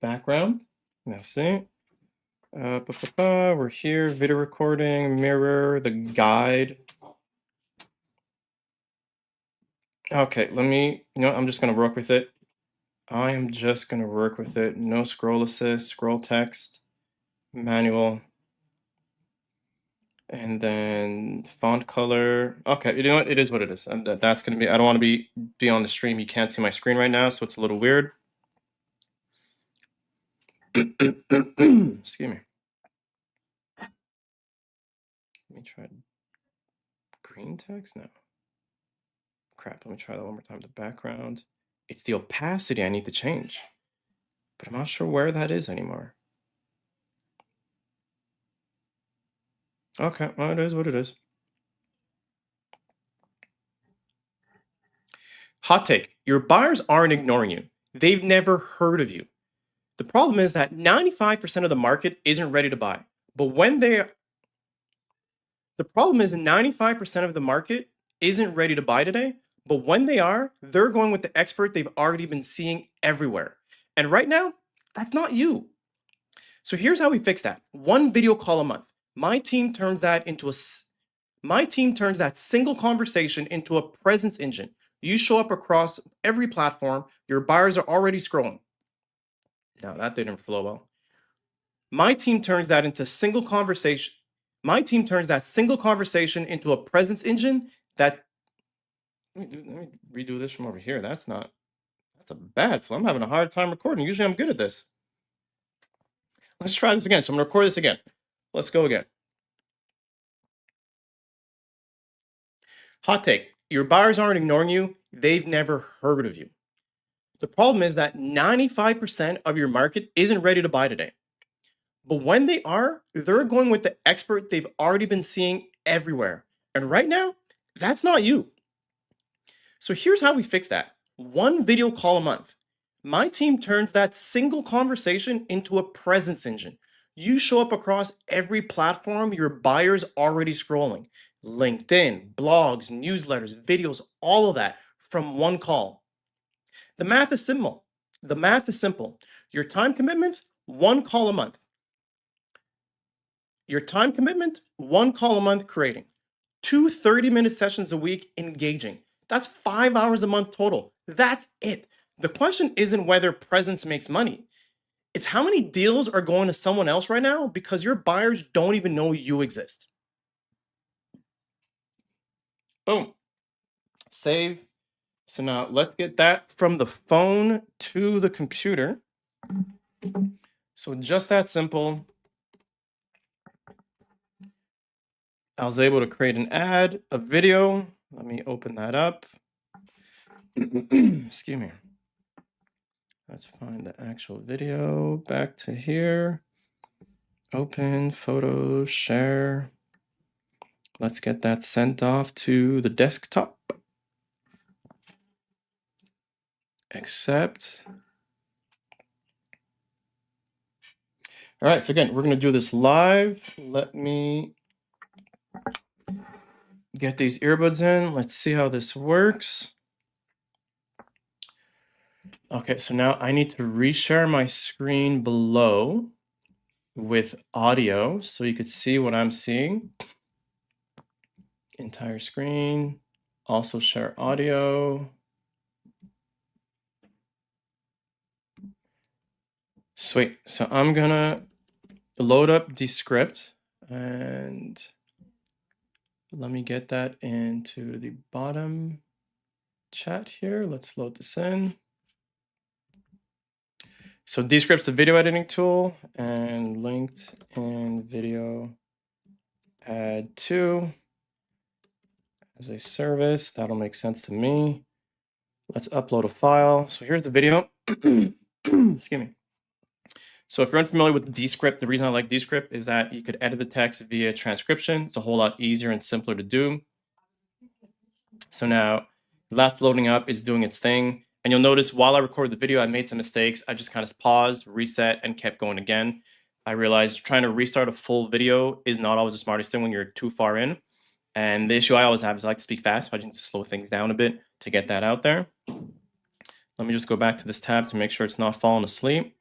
background. Now see. We're here, video recording, mirror, the guide. Okay, I'm just gonna work with it. I am just gonna work with it. No scroll assist, scroll text, manual, and then font color. Okay, you know what? It is what it is. And that's gonna be. I don't want to be on the stream. You can't see my screen right now, so it's a little weird. Excuse me. Let me try green text now. Crap. Let me try that one more time. The background. It's the opacity I need to change, but I'm not sure where that is anymore. Okay, well, it is what it is. Hot take. Your buyers aren't ignoring you. They've never heard of you. The problem is that 95% of the market isn't ready to buy. But when they The problem is 95% of the market isn't ready to buy today, but when they are, they're going with the expert they've already been seeing everywhere. And right now, that's not you. So here's how we fix that. One video call a month. My team turns that single conversation into a presence engine. You show up across every platform. Your buyers are already scrolling. Now that didn't flow well. My team turns that single conversation into a presence engine that... Let me redo this from over here. That's a bad flow. I'm having a hard time recording. Usually I'm good at this. Let's try this again. So I'm gonna record this again. Let's go again. Hot take. Your buyers aren't ignoring you. They've never heard of you. The problem is that 95% of your market isn't ready to buy today. But when they are, they're going with the expert they've already been seeing everywhere. And right now, that's not you. So here's how we fix that. One video call a month. My team turns that single conversation into a presence engine. You show up across every platform your buyer's already scrolling. LinkedIn, blogs, newsletters, videos, all of that from one call. The math is simple. Your time commitment, one call a month. Creating. 2 30-minute sessions a week engaging. That's 5 hours a month total. That's it. The question isn't whether presence makes money. It's how many deals are going to someone else right now because your buyers don't even know you exist. Boom. Save. So now let's get that from the phone to the computer. So just that simple. I was able to create an ad, a video. Let me open that up. Excuse me. Let's find the actual video. Back to here. Open, photos, share. Let's get that sent off to the desktop. Accept. All right, so again, we're going to do this live. Let me get these earbuds in. Let's see how this works. Okay, so now I need to reshare my screen below with audio so you could see what I'm seeing. Entire screen. Also share audio. Sweet. So I'm gonna load up the script and let me get that into the bottom chat here. Let's load this in. So Descript's the video editing tool, and linked in video add to as a service. That'll make sense to me. Let's upload a file. So here's the video. Excuse me. So if you're unfamiliar with Descript, the reason I like Descript is that you could edit the text via transcription. It's a whole lot easier and simpler to do. So now last loading up is doing its thing. And you'll notice while I recorded the video, I made some mistakes. I just kind of paused, reset, and kept going again. I realized trying to restart a full video is not always the smartest thing when you're too far in. And the issue I always have is I like to speak fast, so I just need to slow things down a bit to get that out there. Let me just go back to this tab to make sure it's not falling asleep.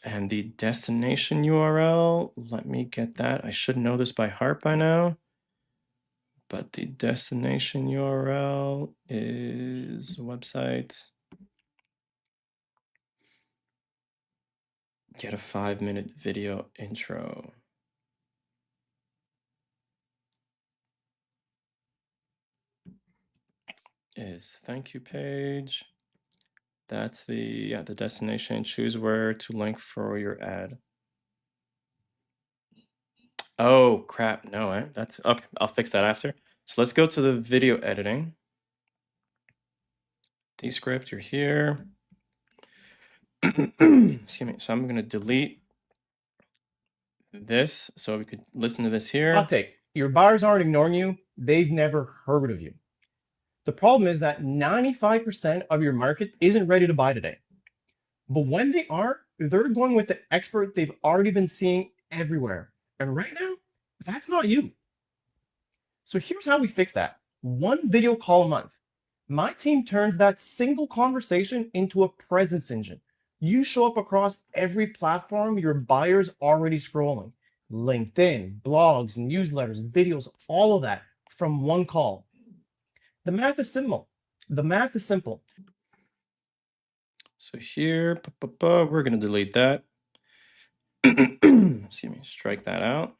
And the destination URL, let me get that. I should know this by heart by now. But the destination URL is website. Get a 5-minute video intro. Is thank you page. That's the destination. Choose where to link for your ad. Oh crap, no, that's okay. I'll fix that after. So let's go to the video editing. Descript, you're here. Excuse me. So I'm gonna delete this so we could listen to this here. Hot take. Your buyers aren't ignoring you. They've never heard of you. The problem is that 95% of your market isn't ready to buy today. But when they are, they're going with the expert they've already been seeing everywhere. And right now, that's not you. So here's how we fix that. One video call a month. My team turns that single conversation into a presence engine. You show up across every platform your buyer's already scrolling. LinkedIn, blogs, newsletters, videos, all of that from one call. The math is simple. The math is simple. So here, we're going to delete that. Excuse me, strike that out.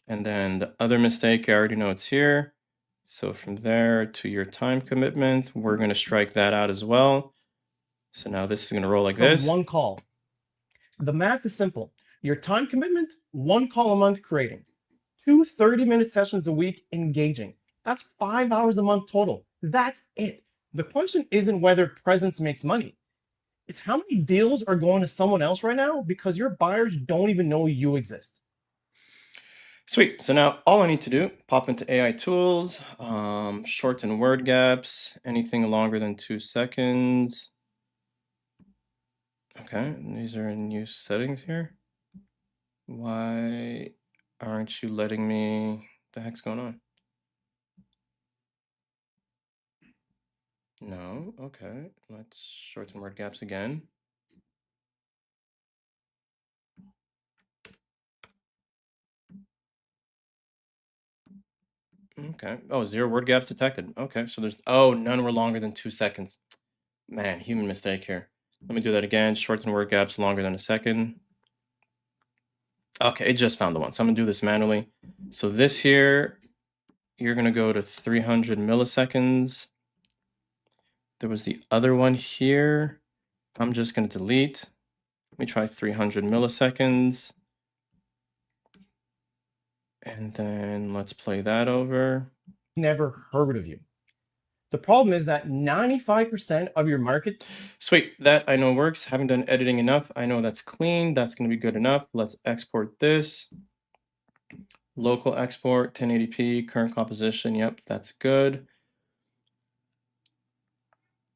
And then the other mistake, I already know it's here. So from there to your time commitment, we're going to strike that out as well. So now this is going to roll like this. One call. The math is simple. Your time commitment, one call a month creating. 2 30-minute sessions a week engaging. That's 5 hours a month total. That's it. The question isn't whether presence makes money. It's how many deals are going to someone else right now because your buyers don't even know you exist. Sweet. So now all I need to do, pop into AI tools, shorten word gaps, anything longer than 2 seconds. Okay, these are new settings here. Why aren't you letting me? What the heck's going on? No, okay. Let's shorten word gaps again. Okay. Oh, 0 word gaps detected. Okay, so there's, none were longer than 2 seconds. Man, human mistake here. Let me do that again. Shorten word gaps longer than a second. Okay, it just found the one. So I'm gonna do this manually. So this here, you're gonna go to 300 milliseconds. There was the other one here. I'm just gonna delete. Let me try 300 milliseconds. And then let's play that over. Never heard of you. The problem is that 95% of your market. Sweet, that I know works. Haven't done editing enough. I know that's clean. That's going to be good enough. Let's export this. Local export, 1080p, current composition. Yep, that's good.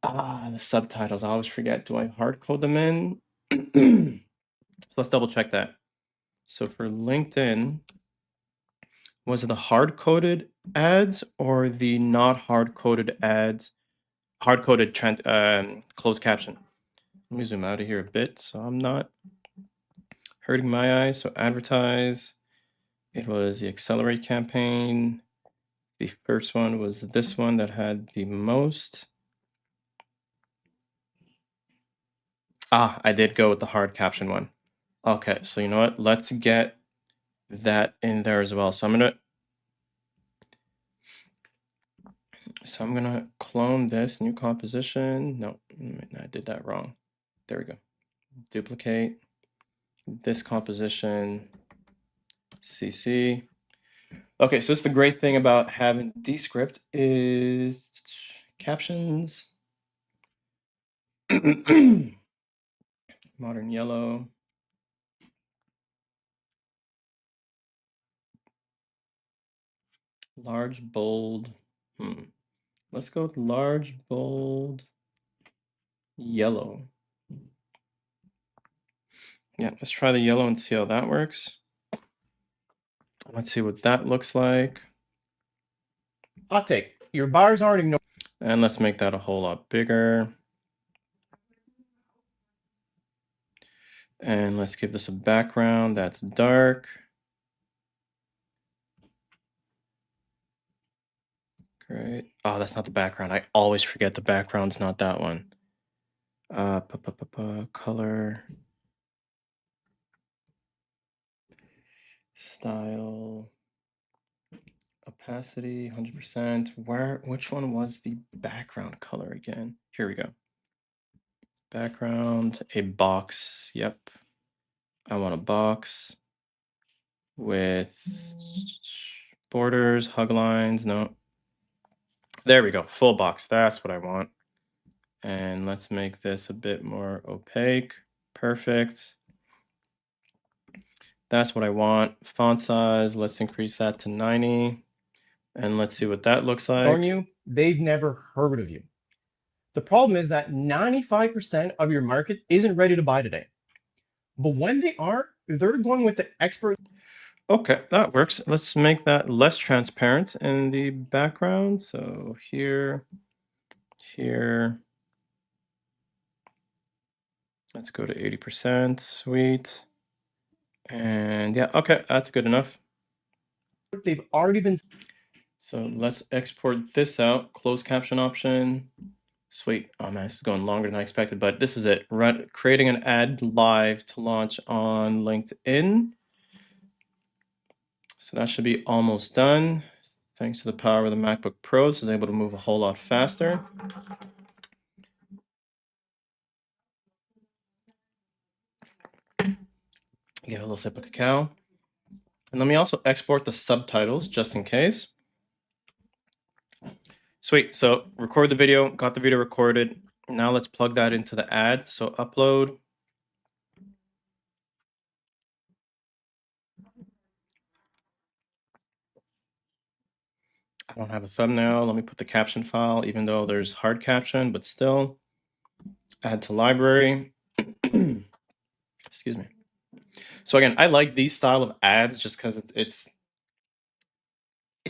The subtitles, I always forget. Do I hard code them in? let's double check that. So for LinkedIn, was it the hard-coded ads or the not hard-coded ads, hard-coded closed caption? Let me zoom out of here a bit so I'm not hurting my eyes. So advertise, it was the accelerate campaign. The first one was this one that had the most. I did go with the hard caption one. Okay, so you know what? Let's get that in there as well. So I'm gonna clone this new composition. No, I did that wrong. There we go. Duplicate this composition, CC. Okay, so it's the great thing about having Descript is captions. Modern yellow. Large, bold. Let's go with large, bold, yellow. Yeah, let's try the yellow and see how that works. Let's see what that looks like. Hot take. Your buyers aren't ignoring. And let's make that a whole lot bigger. And let's give this a background that's dark. Great. Oh, that's not the background. I always forget the background's not that one. Color. Style. Opacity, 100%. Which one was the background color again? Here we go. Background, a box. Yep. I want a box with borders, hug lines. No. There we go. Full box. That's what I want. And let's make this a bit more opaque. Perfect. That's what I want. Font size, let's increase that to 90. And let's see what that looks like. You, they've never heard of you. The problem is that 95% of your market isn't ready to buy today. But when they are, they're going with the expert. Okay, that works. Let's make that less transparent in the background. So here. Let's go to 80%. Sweet. And yeah, okay, that's good enough. They've already been. So let's export this out. Closed caption option. Sweet. Oh man, this is going longer than I expected, but this is it. Creating an ad live to launch on LinkedIn. So that should be almost done. Thanks to the power of the MacBook Pro, this is able to move a whole lot faster. Give a little sip of cacao. And let me also export the subtitles just in case. Sweet, so record the video, got the video recorded. Now let's plug that into the ad. So upload. I don't have a thumbnail. Let me put the caption file, even though there's hard caption, but still. Add to library. Excuse me. So again, I like these style of ads just because it's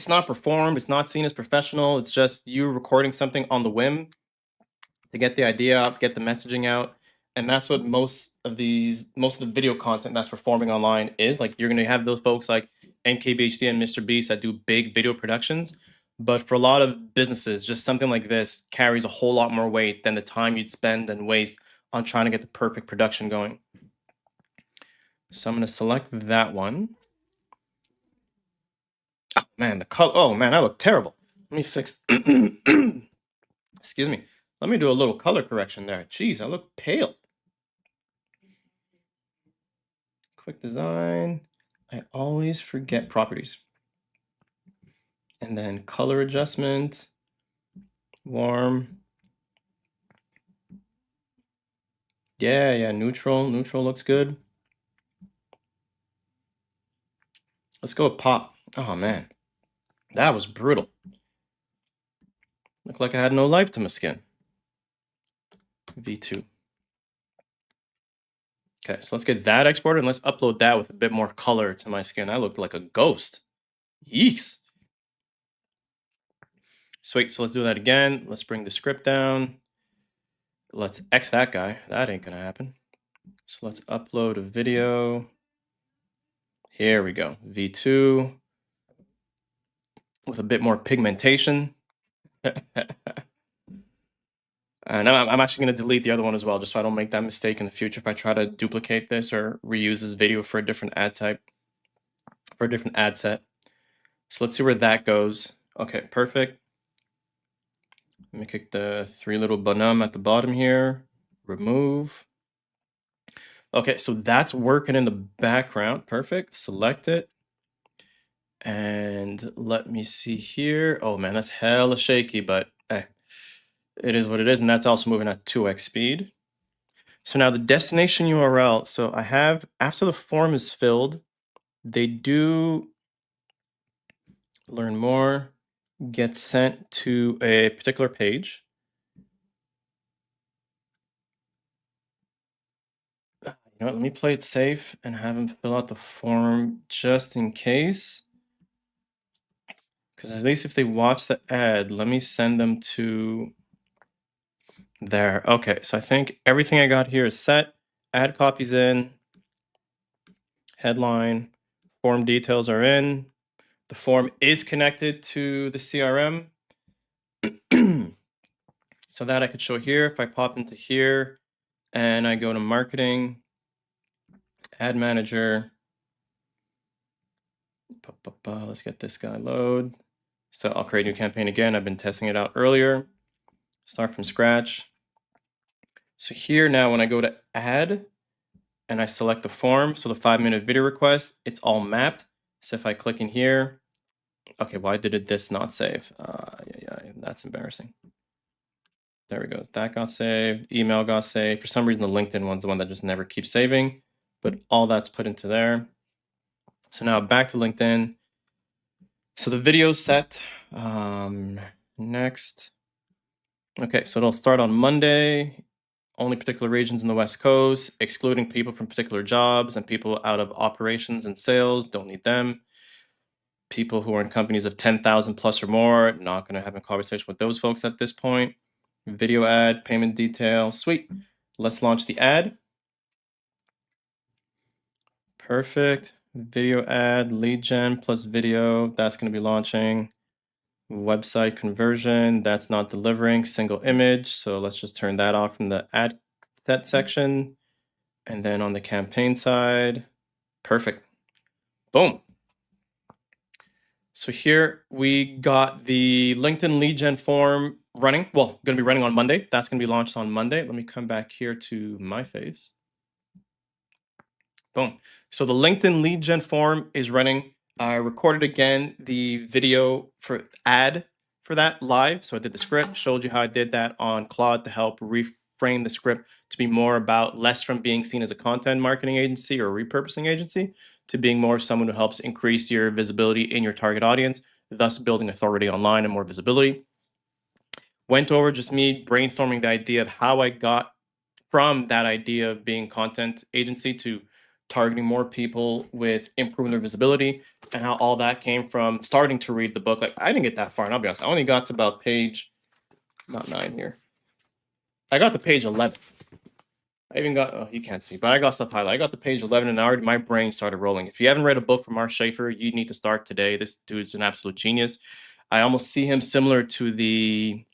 not performed, it's not seen as professional. It's just you recording something on the whim to get the idea out, get the messaging out. And that's what most of the video content that's performing online is. Like you're gonna have those folks like MKBHD and Mr. Beast that do big video productions. But for a lot of businesses, just something like this carries a whole lot more weight than the time you'd spend and waste on trying to get the perfect production going. So I'm gonna select that one. Oh man, the color, oh man, I look terrible. Let me fix, excuse me. Let me do a little color correction there. Jeez, I look pale. Quick design. I always forget properties. And then color adjustment, warm. Yeah, neutral. Neutral looks good. Let's go with pop. Oh man, that was brutal. Looked like I had no life to my skin. V2. Okay, so let's get that exported and let's upload that with a bit more color to my skin. I look like a ghost. Yeeks. Sweet, so let's do that again. Let's bring the script down. Let's X that guy. That ain't gonna happen. So let's upload a video. Here we go. V2 with a bit more pigmentation. And I'm actually going to delete the other one as well, just so I don't make that mistake in the future if I try to duplicate this or reuse this video for a different ad type, for a different ad set. So let's see where that goes. Okay, perfect. Let me click the three little bonhomme at the bottom here. Remove. Okay, so that's working in the background. Perfect. Select it. And let me see here. Oh man, that's hella shaky, but it is what it is. And that's also moving at 2x speed. So now the destination URL. So I have, after the form is filled, they do learn more, get sent to a particular page. You know what, let me play it safe and have them fill out the form just in case. Because at least if they watch the ad, let me send them to there. Okay, so I think everything I got here is set. Ad copies in, headline, form details are in. The form is connected to the CRM. So that I could show here. If I pop into here and I go to marketing, ad manager, let's get this guy load. So I'll create a new campaign again. I've been testing it out earlier. Start from scratch. So here now, when I go to add and I select the form, so the 5-minute video request, it's all mapped. So if I click in here, okay, why did this not save? Yeah, that's embarrassing. There we go. That got saved. Email got saved. For some reason, the LinkedIn one's the one that just never keeps saving, but all that's put into there. So now back to LinkedIn. So the video's set. Next. Okay, so it'll start on Monday. Only particular regions in the West Coast, excluding people from particular jobs and people out of operations and sales. Don't need them. People who are in companies of 10,000 plus or more, not going to have a conversation with those folks at this point. Video ad, payment detail. Sweet. Let's launch the ad. Perfect. Video ad, lead gen plus video. That's going to be launching. Website conversion. That's not delivering. Single image. So let's just turn that off from the ad set section. And then on the campaign side, perfect. Boom. So here we got the LinkedIn lead gen form running. Well, going to be running on Monday. That's going to be launched on Monday. Let me come back here to my face. Boom. So the LinkedIn lead gen form is running. I recorded again the video for ad for that live. So I did the script, showed you how I did that on Claude to help reframe the script to be more about less from being seen as a content marketing agency or repurposing agency to being more of someone who helps increase your visibility in your target audience, thus building authority online and more visibility. Went over just me brainstorming the idea of how I got from that idea of being content agency to targeting more people with improving their visibility, and how all that came from starting to read the book. Like, I didn't get that far, and I'll be honest, I only got to about page, not 9 here. I got to page 11. I even got, oh, you can't see, but I got stuff highlighted. I got to page 11 and already my brain started rolling. If you haven't read a book from Mark Schaefer, you need to start today. This dude's an absolute genius. I almost see him similar to the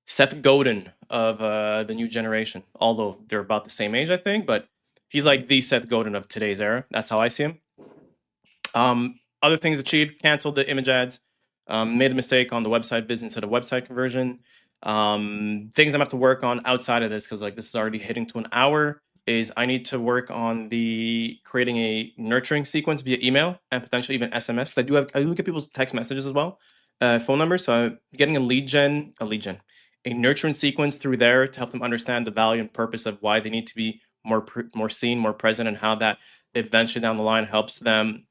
Seth Godin of the new generation, although they're about the same age, I think, but he's like the Seth Godin of today's era. That's how I see him. Other things achieved: canceled the image ads, made a mistake on the website visit instead of website conversion. Things I'm gonna have to work on outside of this, because like this is already hitting to an hour, is I need to work on the creating a nurturing sequence via email and potentially even SMS. I do get people's text messages as well, phone numbers. So I'm getting a nurturing sequence through there to help them understand the value and purpose of why they need to be more seen, more present, and how that eventually down the line helps them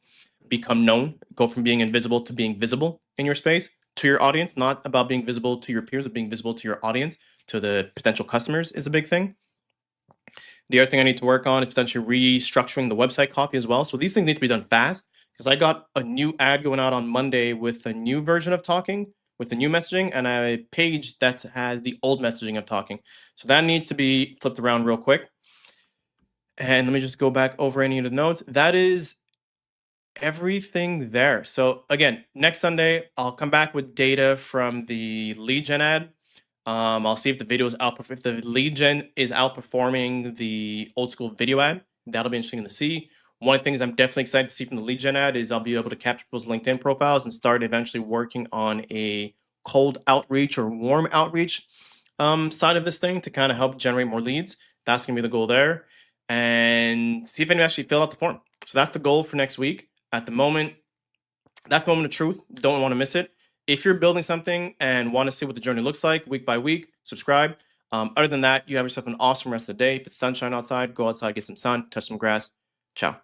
become known, go from being invisible to being visible in your space to your audience. Not about being visible to your peers, but being visible to your audience, to the potential customers is a big thing. The other thing I need to work on is potentially restructuring the website copy as well. So these things need to be done fast because I got a new ad going out on Monday with a new version of Talking, with the new messaging, and a page that has the old messaging of Talking. So that needs to be flipped around real quick. And let me just go back over any of the notes. That is everything there. So again, next Sunday, I'll come back with data from the lead gen ad. I'll see if the video is if the lead gen is outperforming the old school video ad. That'll be interesting to see. One of the things I'm definitely excited to see from the lead gen ad is I'll be able to capture people's LinkedIn profiles and start eventually working on a cold outreach or warm outreach side of this thing to kind of help generate more leads. That's gonna be the goal there, and see if anyone actually filled out the form. So that's the goal for next week. At the moment, that's the moment of truth. Don't want to miss it. If you're building something and want to see what the journey looks like week by week, subscribe. Other than that, you have yourself an awesome rest of the day. If it's sunshine outside, go outside, get some sun, touch some grass. Ciao.